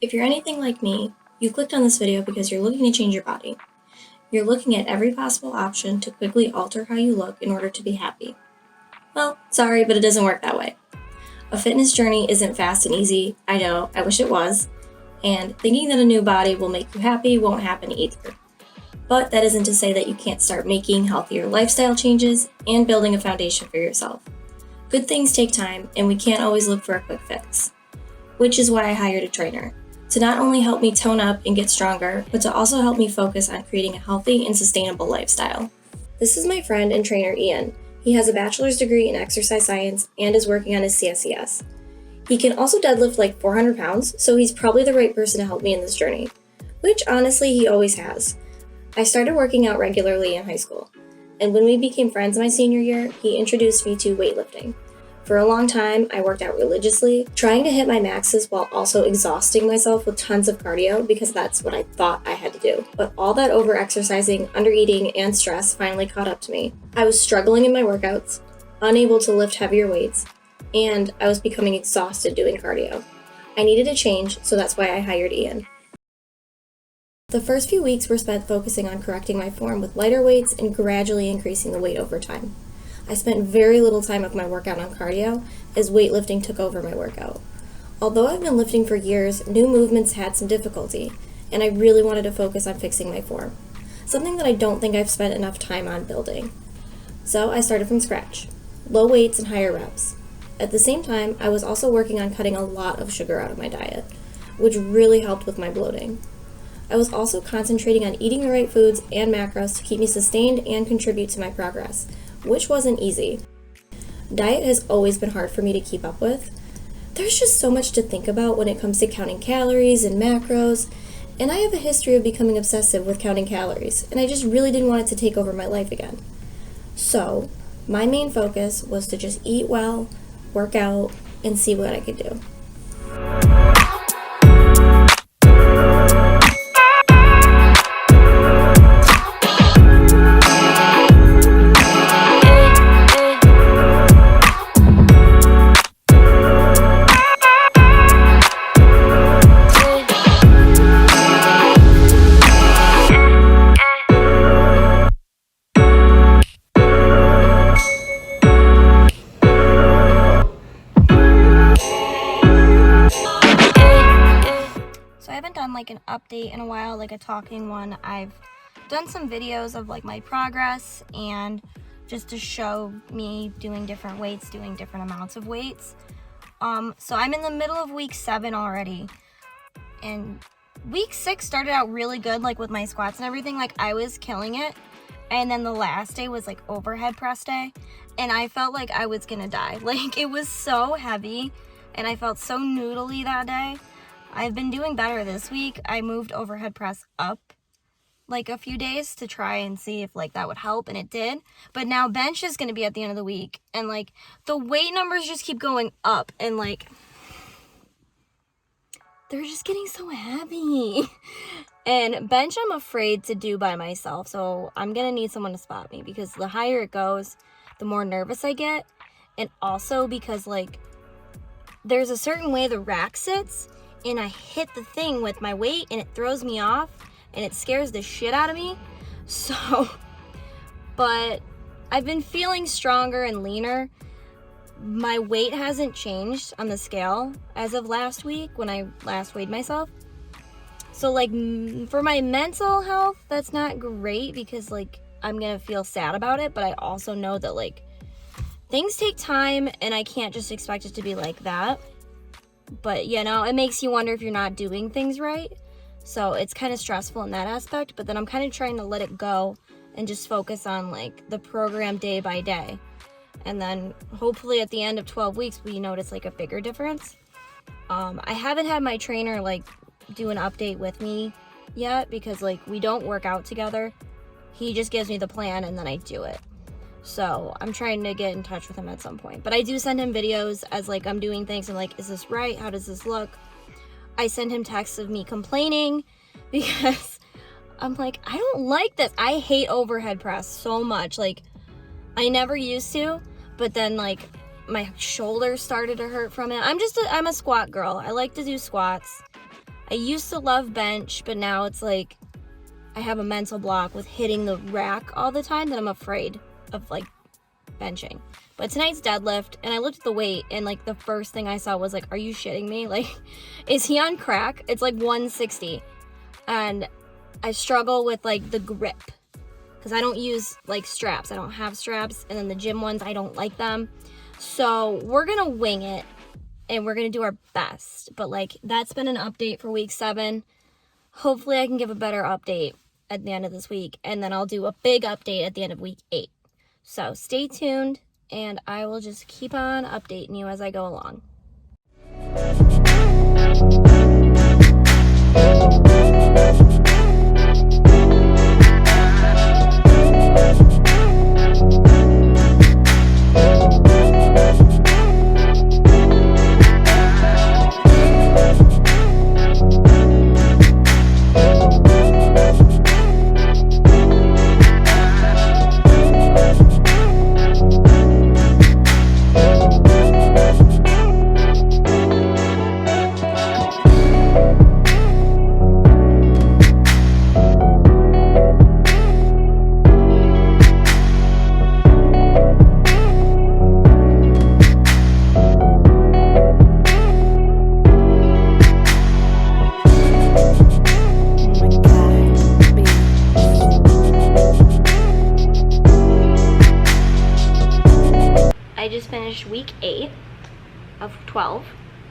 If you're anything like me, you clicked on this video because you're looking to change your body. You're looking at every possible option to quickly alter how you look in order to be happy. Well, sorry, but it doesn't work that way. A fitness journey isn't fast and easy. I know, I wish it was. And thinking that a new body will make you happy won't happen either. But that isn't to say that you can't start making healthier lifestyle changes and building a foundation for yourself. Good things take time, and we can't always look for a quick fix. Which is why I hired a trainer, to not only help me tone up and get stronger, but to also help me focus on creating a healthy and sustainable lifestyle. This is my friend and trainer Ian. He has a bachelor's degree in exercise science and is working on his CSCS. He can also deadlift like 400 pounds, so he's probably the right person to help me in this journey, which honestly he always has. I started working out regularly in high school, and when we became friends my senior year, he introduced me to weightlifting. For a long time, I worked out religiously, trying to hit my maxes while also exhausting myself with tons of cardio because that's what I thought I had to do. But all that over-exercising, under-eating, and stress finally caught up to me. I was struggling in my workouts, unable to lift heavier weights, and I was becoming exhausted doing cardio. I needed a change, so that's why I hired Ian. The first few weeks were spent focusing on correcting my form with lighter weights and gradually increasing the weight over time. I spent very little time of my workout on cardio, as weightlifting took over my workout. Although I've been lifting for years, new movements had some difficulty, and I really wanted to focus on fixing my form, something that I don't think I've spent enough time on building. So I started from scratch, low weights and higher reps. At the same time, I was also working on cutting a lot of sugar out of my diet, which really helped with my bloating. I was also concentrating on eating the right foods and macros to keep me sustained and contribute to my progress, which wasn't easy. Diet has always been hard for me to keep up with. There's just so much to think about when it comes to counting calories and macros, and I have a history of becoming obsessive with counting calories, and I just really didn't want it to take over my life again. So, my main focus was to just eat well, work out, and see what I could do. I haven't done like an update in a while, like a talking one. I've done some videos of like my progress and just to show me doing different weights, doing different amounts of weights. So I'm in the middle of week 7 already, and week 6 started out really good, like with my squats and everything, like I was killing it. And then the last day was like overhead press day, and I felt like I was gonna die. Like it was so heavy and I felt so noodly that day. I've been doing better this week. I moved overhead press up like a few days to try and see if like that would help, and it did. But now bench is going to be at the end of the week, and like the weight numbers just keep going up, and like they're just getting so heavy. And bench I'm afraid to do by myself, so I'm going to need someone to spot me, because the higher it goes, the more nervous I get. And also because like there's a certain way the rack sits, and I hit the thing with my weight and it throws me off and it scares the shit out of me. So, but I've been feeling stronger and leaner. My weight hasn't changed on the scale as of last week when I last weighed myself. So like for my mental health, that's not great, because like I'm gonna feel sad about it, but I also know that like things take time and I can't just expect it to be like that. But, you know, it makes you wonder if you're not doing things right. So it's kind of stressful in that aspect. But then I'm kind of trying to let it go and just focus on, like, the program day by day. And then hopefully at the end of 12 weeks, we notice, like, a bigger difference. I haven't had my trainer, like, do an update with me yet, because, like, we don't work out together. He just gives me the plan and then I do it. So I'm trying to get in touch with him at some point. But I do send him videos as like I'm doing things and like, is this right? How does this look? I send him texts of me complaining because I'm like, I don't like this. I hate overhead press so much. Like I never used to, but then like my shoulders started to hurt from it. I'm a squat girl. I like to do squats. I used to love bench, but now it's like I have a mental block with hitting the rack all the time that I'm afraid of like benching. But tonight's deadlift, and I looked at the weight, and like the first thing I saw was like, are you shitting me? Like, is he on crack? It's like 160. And I struggle with like the grip because I don't use like straps. I don't have straps. And then the gym ones, I don't like them. So we're going to wing it and we're going to do our best. But like, that's been an update for week 7. Hopefully I can give a better update at the end of this week. And then I'll do a big update at the end of week 8. So stay tuned and I will just keep on updating you as I go along. I just finished week 8 of 12,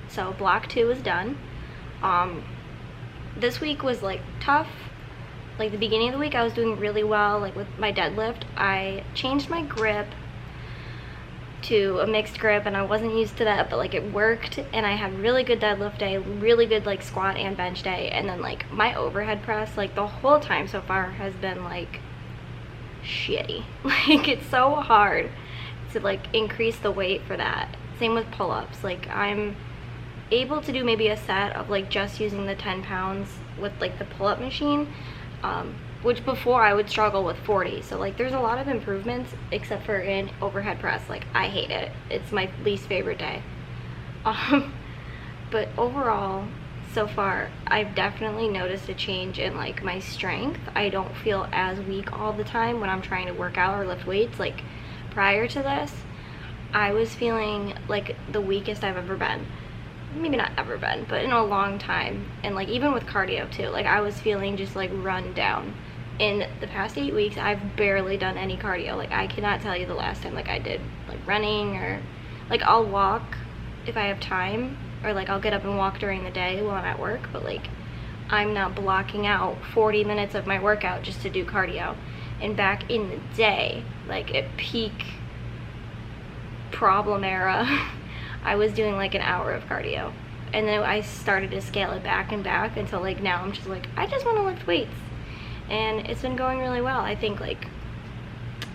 so block 2 is done. This week was like tough. Like the beginning of the week I was doing really well, like with my deadlift. I changed my grip to a mixed grip and I wasn't used to that, but like it worked, and I had really good deadlift day, really good like squat and bench day, and then like my overhead press like the whole time so far has been like shitty. Like it's so hard to like increase the weight for that. Same with pull-ups. Like I'm able to do maybe a set of like just using the 10 pounds with like the pull-up machine, which before I would struggle with 40. So like there's a lot of improvements, except for in overhead press. Like I hate it. It's my least favorite day. But overall, so far, I've definitely noticed a change in like my strength. I don't feel as weak all the time when I'm trying to work out or lift weights. Like prior to this, I was feeling like the weakest I've ever been. Maybe not ever been, but in a long time. And like even with cardio too, like I was feeling just like run down. In the past 8 weeks, I've barely done any cardio. Like I cannot tell you the last time like I did like running, or like I'll walk if I have time, or like I'll get up and walk during the day while I'm at work, but like I'm not blocking out 40 minutes of my workout just to do cardio. And back in the day, like at peak problem era, I was doing like an hour of cardio, and then I started to scale it back and back until like now I'm just like, I just want to lift weights, and it's been going really well. I think like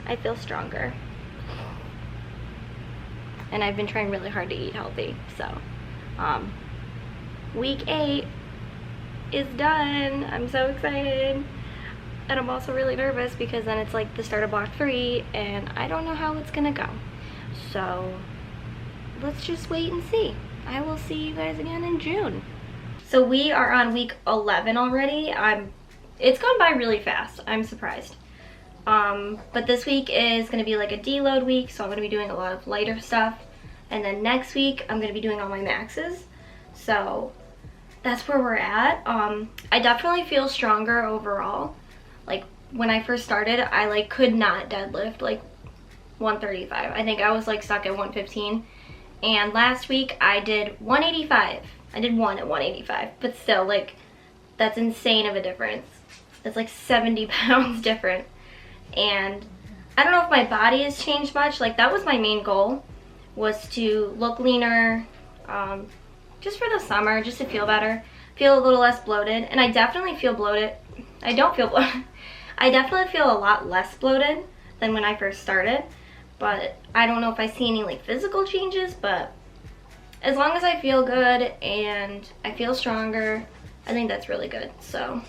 I feel stronger, and I've been trying really hard to eat healthy. So week 8 is done. I'm so excited. And I'm also really nervous because then it's like the start of block 3 and I don't know how it's gonna go. So let's just wait and see. I will see you guys again in June. So we are on week 11 already. It's gone by really fast. I'm surprised. But this week is gonna be like a deload week, so I'm gonna be doing a lot of lighter stuff. And then next week I'm gonna be doing all my maxes. So that's where we're at. I definitely feel stronger overall. Like when I first started, I like could not deadlift like 135. I think I was like stuck at 115. And last week I did 185. I did one at 185, but still like that's insane of a difference. It's like 70 pounds different. And I don't know if my body has changed much. Like that was my main goal, was to look leaner, just for the summer, just to feel better, feel a little less bloated. And I definitely feel bloated. I don't feel bloated. I definitely feel a lot less bloated than when I first started, but I don't know if I see any like physical changes. But as long as I feel good and I feel stronger, I think that's really good. So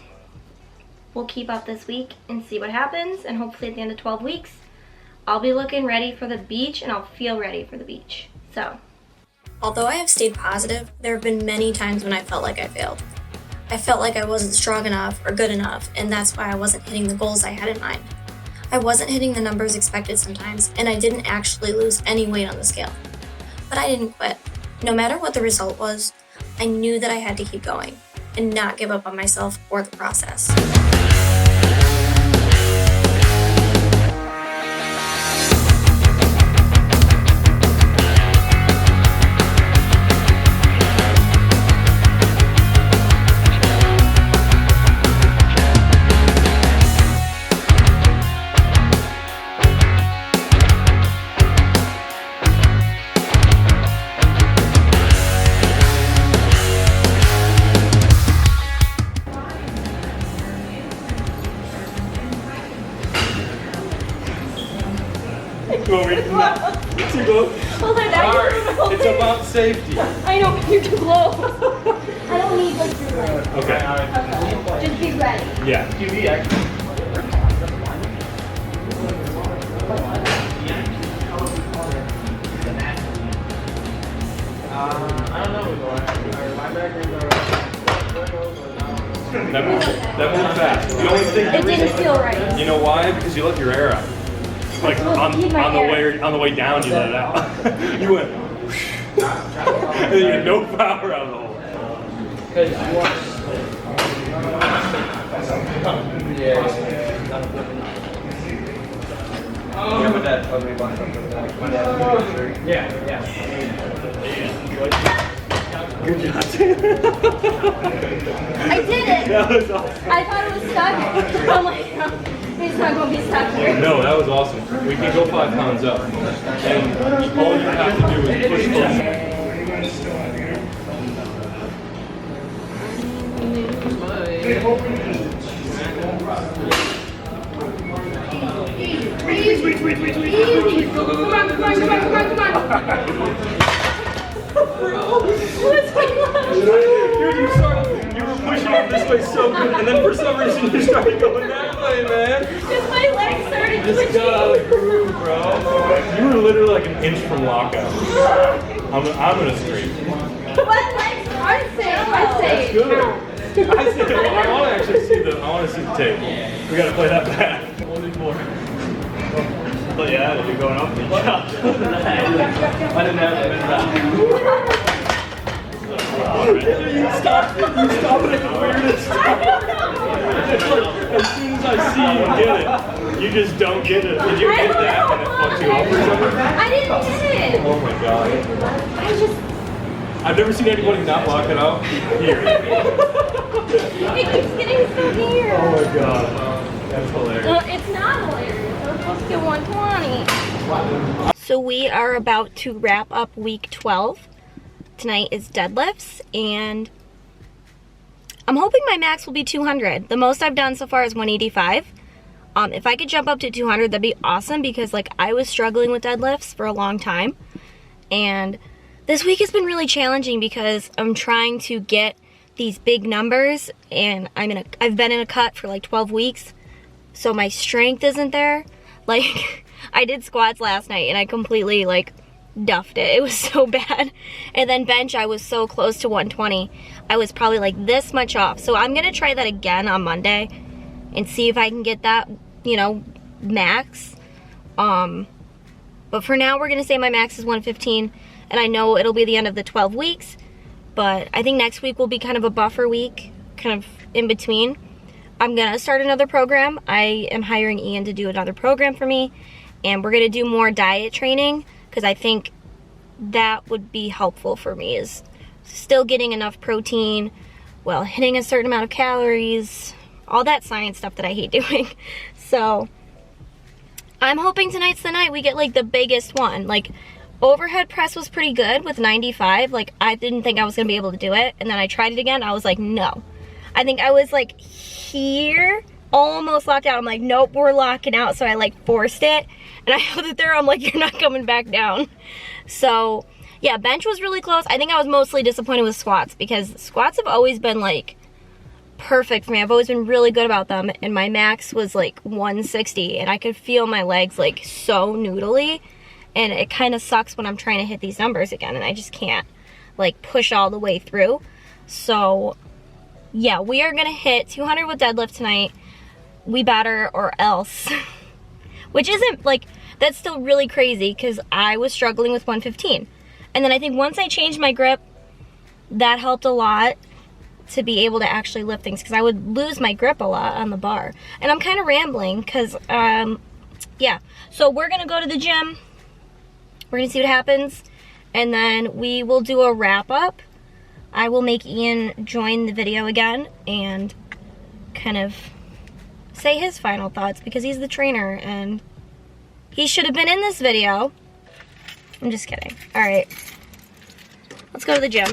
we'll keep up this week and see what happens, and hopefully at the end of 12 weeks I'll be looking ready for the beach and I'll feel ready for the beach. So although I have stayed positive, there have been many times when I felt like I failed. I felt like I wasn't strong enough or good enough, and that's why I wasn't hitting the goals I had in mind. I wasn't hitting the numbers expected sometimes, and I didn't actually lose any weight on the scale. But I didn't quit. No matter what the result was, I knew that I had to keep going and not give up on myself or the process. Hold on, sorry, it's about safety. I know, but you're too close. I don't need like your leg. Okay. Just be ready. Yeah. I don't know. That moved fast. The only thing It didn't feel right. You know why? Because you let your air out. Like on the way down, you let it out. You went. And you had no power out of the hole. Yeah, my dad told me about something. My dad. Yeah. Good job. I did it. That was awesome. I thought it was stuck. I'm like, it's not going to be stuck here. No, that was awesome. We can go 5 pounds up. And all you have to do is push those. Easy. Come on. What's going on? Dude, you were pushing it this way so good, and then for some reason you started going that way, man. Just my legs started You just got out of the groove, bro. You were literally like an inch from lockout. I'm gonna scream. My legs aren't safe. I'm safe. That's good. I want to actually see the tape. We gotta play that back. Only more. Oh yeah, you're going up. I didn't have it in that. You stop it at the weirdest time. As soon as I see you get it, you just don't get it. Did you get that and it fucked you up or something? I didn't get it. Oh my god. I've never seen anybody not lock it out. Here. It keeps getting so weird. Oh my god. That's hilarious. It's not hilarious. I was supposed to get 120. So we are about to wrap up week 12. Tonight is deadlifts, and I'm hoping my max will be 200. The most I've done so far is 185. If I could jump up to 200, that'd be awesome, because like I was struggling with deadlifts for a long time, and this week has been really challenging because I'm trying to get these big numbers, and I've been in a cut for like 12 weeks, so my strength isn't there. Like I did squats last night and I completely like duffed it. It was so bad. And then bench, I was so close to 120. I was probably like this much off. So I'm gonna try that again on Monday and see if I can get that, you know, max. But for now, we're gonna say my max is 115, and I know it'll be the end of the 12 weeks, but I think next week will be kind of a buffer week, kind of in between. I'm gonna start another program. I am hiring Ian to do another program for me, and we're gonna do more diet training, because I think that would be helpful for me, is still getting enough protein while hitting a certain amount of calories, all that science stuff that I hate doing. So I'm hoping tonight's the night we get like the biggest one. Like overhead press was pretty good with 95. Like I didn't think I was gonna be able to do it, and then I tried it again. I was like, no. I think I was like here, almost locked out. I'm like, nope, we're locking out. So I like forced it, and I held it there. I'm like, you're not coming back down. So yeah, bench was really close. I think I was mostly disappointed with squats, because squats have always been like perfect for me. I've always been really good about them, and my max was like 160, and I could feel my legs like so noodly, and it kind of sucks when I'm trying to hit these numbers again and I just can't like push all the way through. So yeah, we are gonna hit 200 with deadlift tonight. We better or else. Which isn't like, that's still really crazy because I was struggling with 115. And then I think once I changed my grip, that helped a lot to be able to actually lift things because I would lose my grip a lot on the bar. And I'm kind of rambling because, yeah. So we're gonna go to the gym. We're gonna see what happens. And then we will do a wrap up. I will make Ian join the video again and kind of say his final thoughts because he's the trainer and he should have been in this video. I'm just kidding. All right, let's go to the gym.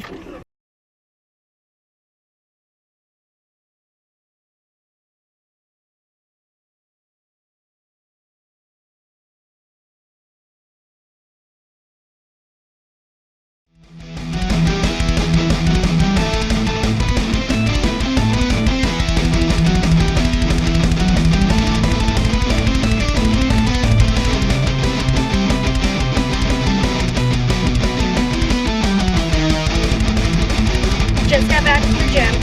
Just got back to the gym.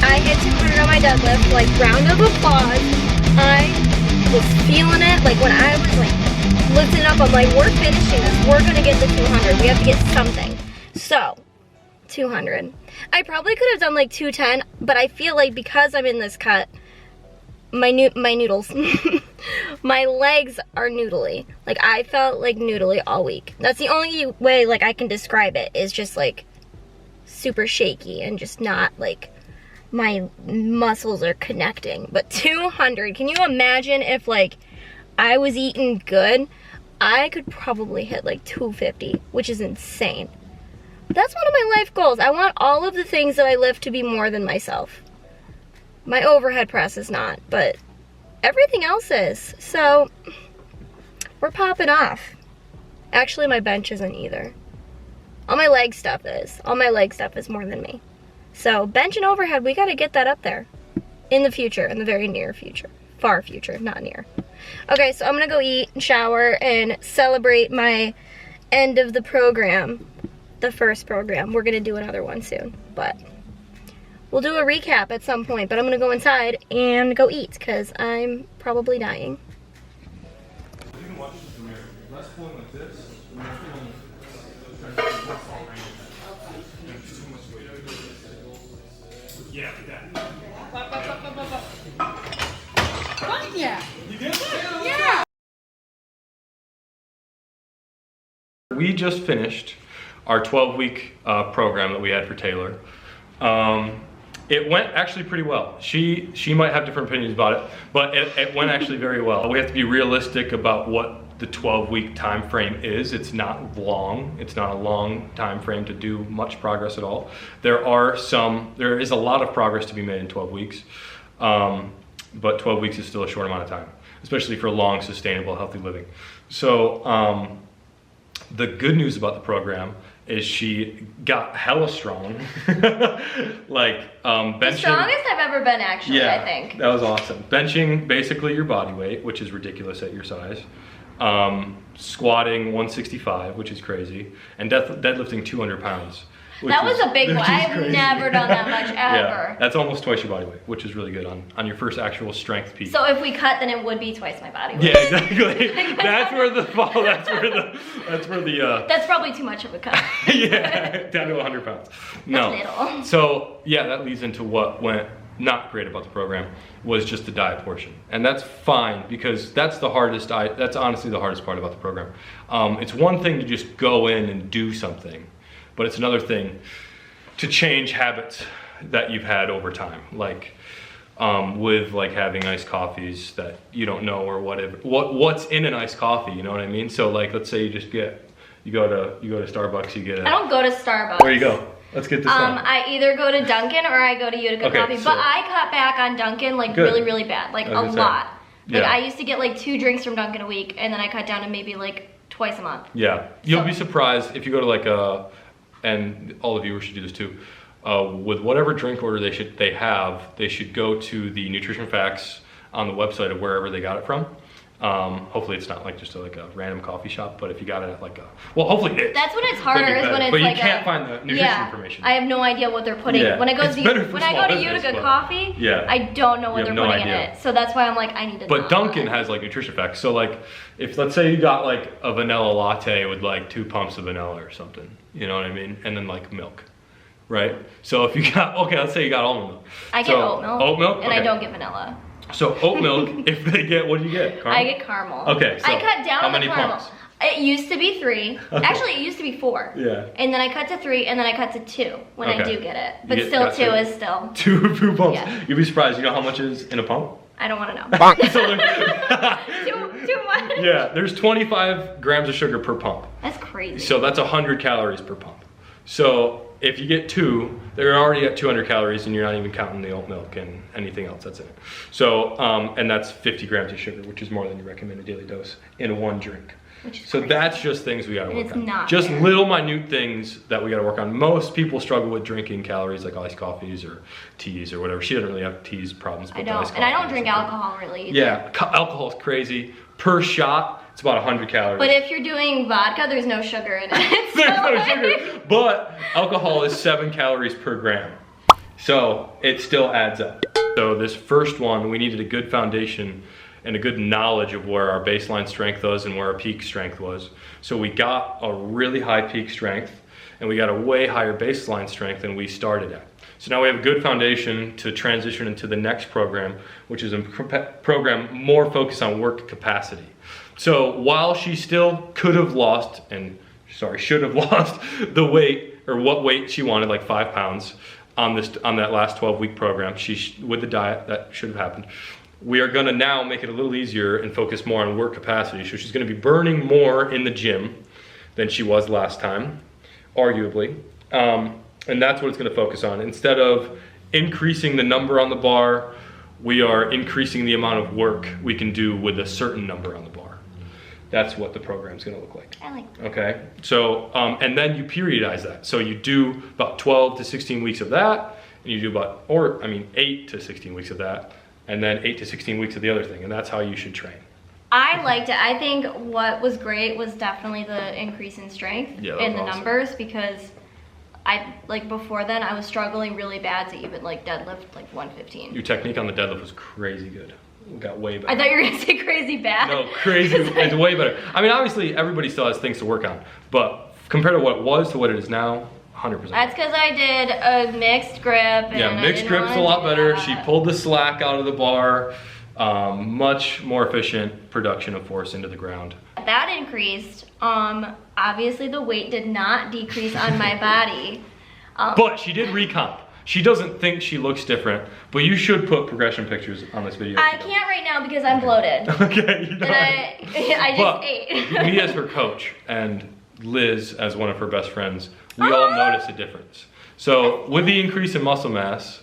I hit 200 on my deadlift, like round of applause. I was feeling it, like when I was like lifting it up, I'm like, we're finishing this. We're gonna get the 200. We have to get something. So, 200. I probably could have done like 210, but I feel like because I'm in this cut, my noodles, my legs are noodly. Like I felt like noodly all week. That's the only way like I can describe it, is just like super shaky and just not like my muscles are connecting. But 200, can you imagine if like I was eating good? I could probably hit like 250, which is insane. That's one of my life goals. I want all of the things that I lift to be more than myself. My overhead press is not, but everything else is. So we're popping off. Actually, my bench isn't either. All my leg stuff is. All my leg stuff is more than me. So bench and overhead, we gotta get that up there in the future, in the very near future. Far future, not near. Okay, so I'm gonna go eat and shower and celebrate my end of the program. The first program. We're gonna do another one soon, but we'll do a recap at some point. But I'm gonna go inside and go eat because I'm probably dying. You can watch this from here. Less pulling like this. Yeah, like that. Yeah. You did? Yeah. We just finished our 12-week program that we had for Taylor. It went actually pretty well. She might have different opinions about it, but it went actually very well. We have to be realistic about what the 12-week time frame is. It's not long. It's not a long time frame to do much progress at all. There is a lot of progress to be made in 12 weeks, but 12 weeks is still a short amount of time, especially for long, sustainable, healthy living. So the good news about the program is she got hella strong. Like benching. The strongest I've ever been, actually, yeah, I think. That was awesome. Benching basically your body weight, which is ridiculous at your size. Squatting 165, which is crazy. And deadlifting 200 pounds. That was a big one. I've crazy. never done that much ever. Yeah, that's almost twice your body weight, which is really good on your first actual strength peak. So if we cut, then it would be twice my body weight. Yeah, exactly. That's where the fall. That's where the. That's probably too much of a cut. Yeah, down to 100 pounds. No. Little. So yeah, that leads into what went not great about the program was just the diet portion, and that's fine because that's the hardest. That's honestly the hardest part about the program. It's one thing to just go in and do something, but it's another thing to change habits that you've had over time, like with like having iced coffees that you don't know or whatever. What's in an iced coffee? You know what I mean? So like, let's say you go to Starbucks, you get a. I don't go to Starbucks. Where you go? Let's get this done. I either go to Dunkin' or I go to Utica Coffee, so- but I cut back on Dunkin' like Good. really, really bad, like I a was gonna say. lot. Like Yeah. I used to get like 2 drinks from Dunkin' a week, and then I cut down to maybe like twice a month. Yeah, you'll So- be surprised if you go to like and all the viewers should do this too. With whatever drink order they should go to the nutrition facts on the website of wherever they got it from. Hopefully it's not like just like a random coffee shop, but if you got it at like a, well, hopefully it is. That's when it's harder, is when it's but like you can't find the nutrition information. I have no idea what they're putting. Yeah, When I go it's better for small to business, Utica but- Coffee, Yeah. I don't know what You they're have no putting in idea. it. So that's why I'm like, I need to know. But Dunkin' has like nutrition facts. So like, if let's say you got like a vanilla latte with like 2 pumps of vanilla or something, you know what I mean? And then like milk, right? So if you got, okay, let's say you got almond milk. I get So, oat milk. Oat milk? And I Okay. don't get vanilla. So oat milk, if they get, what do you get? Caramel? I get caramel. Okay, so I cut down how on many the caramel. pumps? It used to be 3. Actually, it used to be 4. Yeah. And then I cut to 3, and then I cut to 2 when I Okay. do get it. You But get- still, got 2 2? is still. 2 pumps. Yeah. You'd be surprised. You know how much is in a pump? I don't want to know. So there- too much. yeah, there's 25 grams of sugar per pump. That's crazy. So that's 100 calories per pump. So if you get 2, they're already at 200 calories, and you're not even counting the oat milk and anything else that's in it. So, and that's 50 grams of sugar, which is more than your recommended daily dose in one drink. Which is So crazy. that's just things we gotta And work it's on. not Just fair. little minute things that we gotta work on. Most people struggle with drinking calories like iced coffees or teas or whatever. She doesn't really have teas problems. I but don't. iced And I don't coffee drink is okay. alcohol really either. Yeah, alcohol's crazy. Per shot, it's about 100 calories. But if you're doing vodka, there's no sugar in it. There's So, no sugar, but alcohol is 7 calories per gram. So it still adds up. So this first one, we needed a good foundation and a good knowledge of where our baseline strength was and where our peak strength was. So we got a really high peak strength and we got a way higher baseline strength than we started at. So now we have a good foundation to transition into the next program, which is a program more focused on work capacity. So while she still could have lost, and sorry, should have lost the weight, or what weight she wanted, like 5 pounds, on that last 12-week program, with the diet, that should have happened. We are gonna now make it a little easier and focus more on work capacity. So she's gonna be burning more in the gym than she was last time, arguably. And that's what it's gonna focus on. Instead of increasing the number on the bar, we are increasing the amount of work we can do with a certain number on the bar. That's what the program's gonna look like. I like that. Okay, so, and then you periodize that. So you do about 12 to 16 weeks of that, and you do about, 8 to 16 weeks of that, and then 8 to 16 weeks of the other thing, and that's how you should train. I liked it. I think what was great was definitely the increase in strength Yeah, that in was the awesome. numbers, because before then I was struggling really bad to even like deadlift like 115. Your technique on the deadlift was crazy good. It got way better. I thought you were gonna say crazy bad. No, crazy, it's way better. I mean, obviously everybody still has things to work on, but compared to what it was to what it is now, 100%. That's because I did a mixed grip. And Yeah, I mixed didn't grip's a wanna lot do better. that. She pulled the slack out of the bar. Much more efficient production of force into the ground. That increased. Obviously the weight did not decrease on my body. But she did recomp. She doesn't think she looks different, but you should put progression pictures on this video. I can't right now because I'm bloated. Okay, you know. And I But just ate. me as her coach and Liz as one of her best friends, we all notice a difference. So with the increase in muscle mass,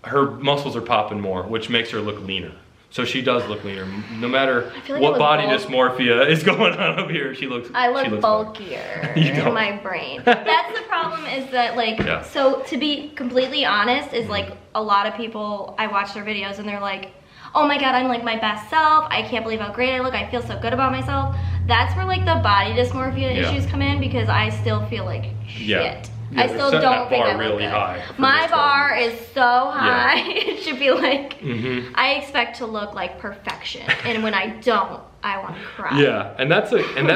her muscles are popping more, which makes her look leaner. So she does look leaner. No matter feel like I what look body bulk- dysmorphia is going on over here, she looks I look she looks bulkier You don't. in my brain. That's the problem, is that like, Yeah. so to be completely honest, is like a lot of people, I watch their videos and they're like, oh my God, I'm like my best self. I can't believe how great I look. I feel so good about myself. That's where like the body dysmorphia Yeah. issues come in, because I still feel like shit. Yeah. Yeah, I they're still setting don't that think bar I look really good. high for My this bar program. is so high. It should be like, Mhm. I expect to look like perfection. And when I don't, I want to cry. Yeah, and that's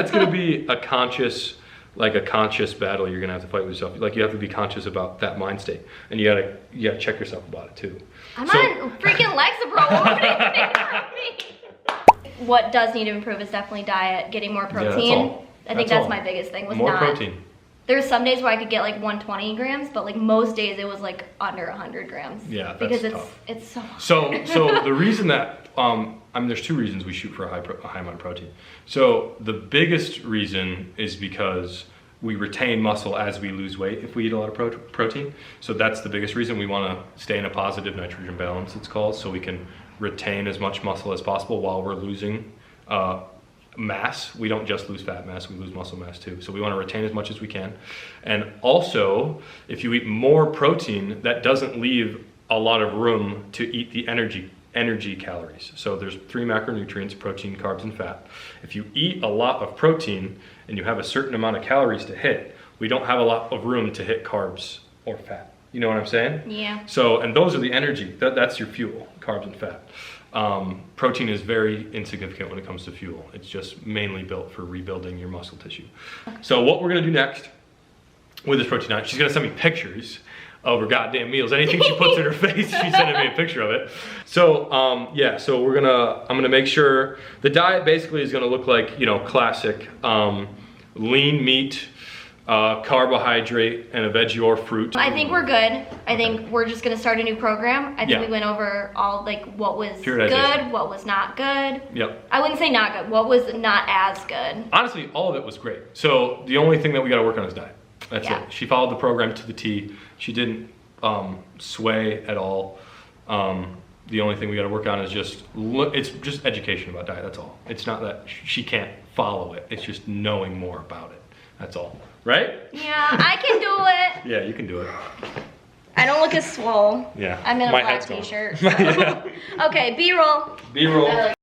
gonna be a conscious battle you're gonna have to fight with yourself. Like you have to be conscious about that mind state, and you gotta check yourself about it too. I'm So- on freaking Lexapro. What do you think from me? What does need to improve is definitely diet, getting more that's protein. all. I think That's that's all. my biggest thing, was More not. protein. There's some days where I could get like 120 grams, but like most days it was like under 100 grams. Yeah, that's because tough. it's so. So the reason that there's 2 reasons we shoot for a high amount of protein. So the biggest reason is because we retain muscle as we lose weight if we eat a lot of protein. So that's the biggest reason we want to stay in a positive nitrogen balance, it's called, so we can retain as much muscle as possible while we're losing mass. We don't just lose fat mass, we lose muscle mass too. So we want to retain as much as we can. And also, if you eat more protein, that doesn't leave a lot of room to eat the energy energy calories. So there's 3 macronutrients: protein, carbs, and fat. If you eat a lot of protein and you have a certain amount of calories to hit, we don't have a lot of room to hit carbs or fat. You know what I'm saying? Yeah. So, and those are the energy, that's your fuel, carbs and fat. Protein is very insignificant when it comes to fuel. It's just mainly built for rebuilding your muscle tissue. So what we're gonna do next with this protein diet, she's gonna send me pictures of her goddamn meals. Anything she puts in her face, she's sending me a picture of it. So yeah, so I'm gonna make sure the diet basically is gonna look like, you know, classic lean meat, carbohydrate, and a veggie or fruit. I think we're good. I think we're just gonna start a new program. I think we went over all like what was good, what was not good. Yep. I wouldn't say not good. What was not as good? Honestly, all of it was great. So the only thing that we got to work on is diet. That's it. She followed the program to the T. She didn't sway at all. The only thing we got to work on is it's just education about diet. That's all. It's not that she can't follow it. It's just knowing more about it. That's all. Right? Yeah, I can do it. Yeah, you can do it. I don't look as swole. Yeah. I'm in a My black head's gone. t-shirt. So. Okay, B-roll. B-roll.